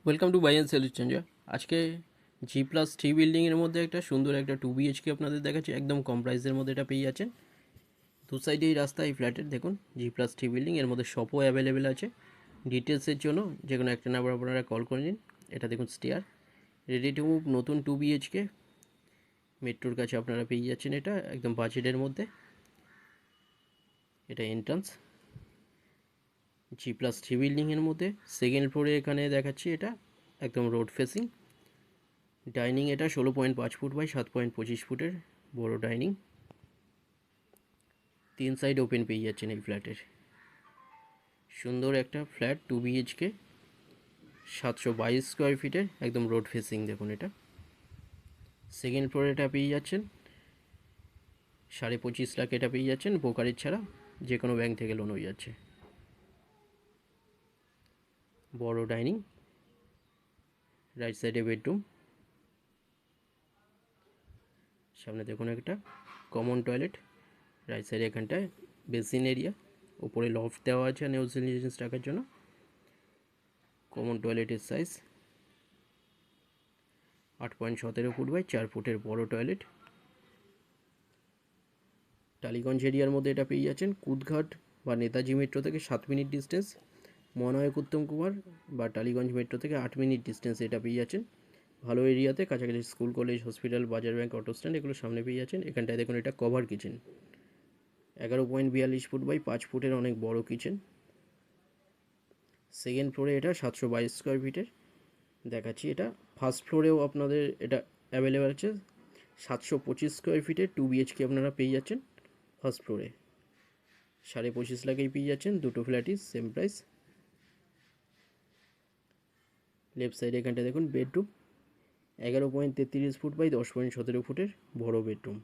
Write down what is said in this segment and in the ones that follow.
Welcome to buy and sell exchanger. আজকে G+3 বিল্ডিংয়ের মধ্যে একটা সুন্দর একটা 2 BHK আপনাদের দেখাচ্ছি। একদম কম প্রাইসের মধ্যে এটা পেয়ে যাচ্ছেন। দু সাইডেই রাস্তা এই ফ্ল্যাটের। দেখুন G+3 বিল্ডিং, এর মধ্যে শপও অ্যাভেলেবেল আছে। ডিটেলসের জন্য যে কোনো একটা নাম্বার আপনারা কল করে নিন। এটা দেখুন স্টেয়ার, রেডি টু মুভ, নতুন 2 BHK, মেট্রোর কাছে আপনারা পেয়ে যাচ্ছেন। এটা একদম বাজেটের মধ্যে। এটা এন্ট্রান্স G+3 বিল্ডিংয়ের মধ্যে সেকেন্ড ফ্লোরে এখানে দেখাচ্ছি। এটা একদম রোড ফেসিং ডাইনিং। এটা 16.5 ফুট বাই 7.25 ফুটের বড় ডাইনিং। 3 সাইড ওপেন পেয়ে যাচ্ছেন এই ফ্ল্যাটের। সুন্দর একটা ফ্ল্যাট 2 BHK, 722 স্কোয়ার ফিটের, একদম রোড ফেসিং। দেখুন এটা সেকেন্ড ফ্লোরে এটা পেয়ে যাচ্ছেন 25.5 লাখ। এটা পেয়ে যাচ্ছেন ব্রোকারেজ ছাড়া, যে কোনো ব্যাংক থেকে লোন হয়ে যাচ্ছে। বড় ডাইনিং, রাইট সাইডে বেডরুম, সামনে দেখুন একটা কমন টয়লেট, রাইট সাইডে এখানটায় বেসিন এরিয়া, উপরে লফট দেওয়া আছে নেউজিল জিনিস রাখার জন্য। কমন টয়লেটের সাইজ 8.17 ফুট বাই 4 ফুটের বড় টয়লেট। টালিগঞ্জ এরিয়ার মধ্যে এটা পেয়ে যাচ্ছেন। কুদঘাট বা নেতাজি মেট্রো থেকে 7 মিনিট ডিস্টেন্স, মহানায়ক উত্তম কুমার বা টালিগঞ্জ মেট্রো থেকে 8 মিনিট ডিস্টেন্স এটা পেয়ে যাচ্ছেন। ভালো এরিয়াতে, কাছাকাছি স্কুল, কলেজ, হসপিটাল, বাজার, ব্যাংক, অটো স্ট্যান্ড, এগুলো সামনে পেয়ে যাচ্ছেন। এখানটায় দেখুন এটা কভার কিচেন, 11.42 ফুট বাই 5 ফুটের অনেক বড় কিচেন। সেকেন্ড ফ্লোরে এটা 722 স্কোয়ার ফিটের দেখাচ্ছি। এটা ফার্স্ট ফ্লোরেও আপনাদের এটা অ্যাভেলেবেল আছে। 725 স্কোয়ার ফিটের 2 BHK আপনারা পেয়ে যাচ্ছেন ফার্স্ট ফ্লোরে। 25.5 লাখেই পেয়ে যাচ্ছেন দুটো ফ্ল্যাটই, সেম প্রাইস। লেফট সাইডে এখানটা দেখুন বেডরুম, 11.33 ফুট বাই 10.17 ফুটের বড় বেডরুম।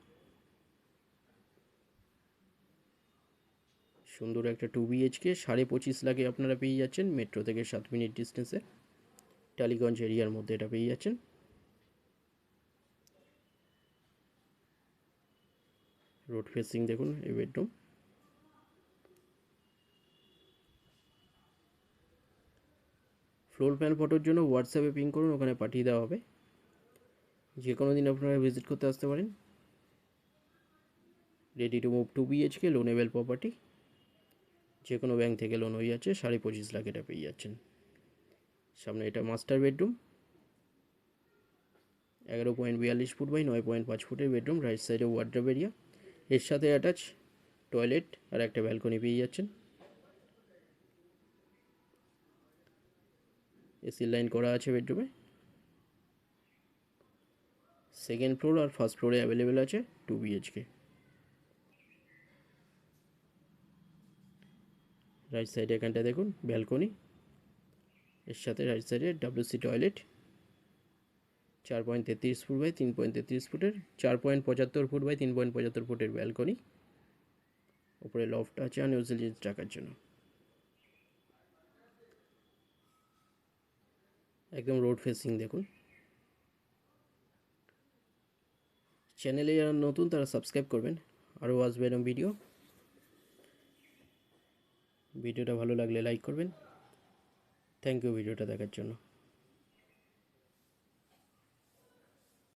সুন্দর একটা 2 BHK, 25.5 লাখে আপনারা পেয়ে যাচ্ছেন মেট্রো থেকে 7 মিনিট ডিস্টেন্সে। টালিগঞ্জ এরিয়ার মধ্যে এটা পেয়ে যাচ্ছেন। রোড ফেসিং দেখুন এই বেডরুম। ফ্লোর প্ল্যান ফটোর জন্য হোয়াটসঅ্যাপে পিং করুন, ওখানে পাঠিয়ে দেওয়া হবে। যে কোনো দিন আপনারা ভিজিট করতে আসতে পারেন। Ready to move 2 BHK, loanable property, যে কোনো ব্যাংক থেকে লোন হয়ে যাচ্ছে। 25.5 লাখ এটা পেয়ে যাচ্ছেন। সামনে এটা মাস্টার বেডরুম, 11.42 ফুট বাই 9.5 ফুটের বেডরুম। রাইট সাইডে ওয়ার্ড্রোব এরিয়া, এর সাথে অ্যাটাচ টয়লেট আর একটা ব্যালকনি পেয়ে যাচ্ছেন। এসি লাইন করা আছে বেডরুমে। সেকেন্ড ফ্লোর আর ফার্স্ট ফ্লোরে অ্যাভেলেবেল আছে 2 BHK। রাইট সাইডে এখানটা দেখুন ব্যালকনি, এর সাথে রাইট সাইডে WC টয়লেট, 4.33 ফুট বাই 3.33 ফুটের, 4.75 ফুট বাই 3.75 ফুটের ব্যালকনি। উপরে লফট আছে আনইউজড জিনিস রাখার জন্য। একদম রোড ফেসিং দেখুন। চ্যানেলে যারা নতুন তারা সাবস্ক্রাইব করবেন, আরও আসবে এরকম ভিডিওটা ভালো লাগলে লাইক করবেন। থ্যাংক ইউ ভিডিওটা দেখার জন্য।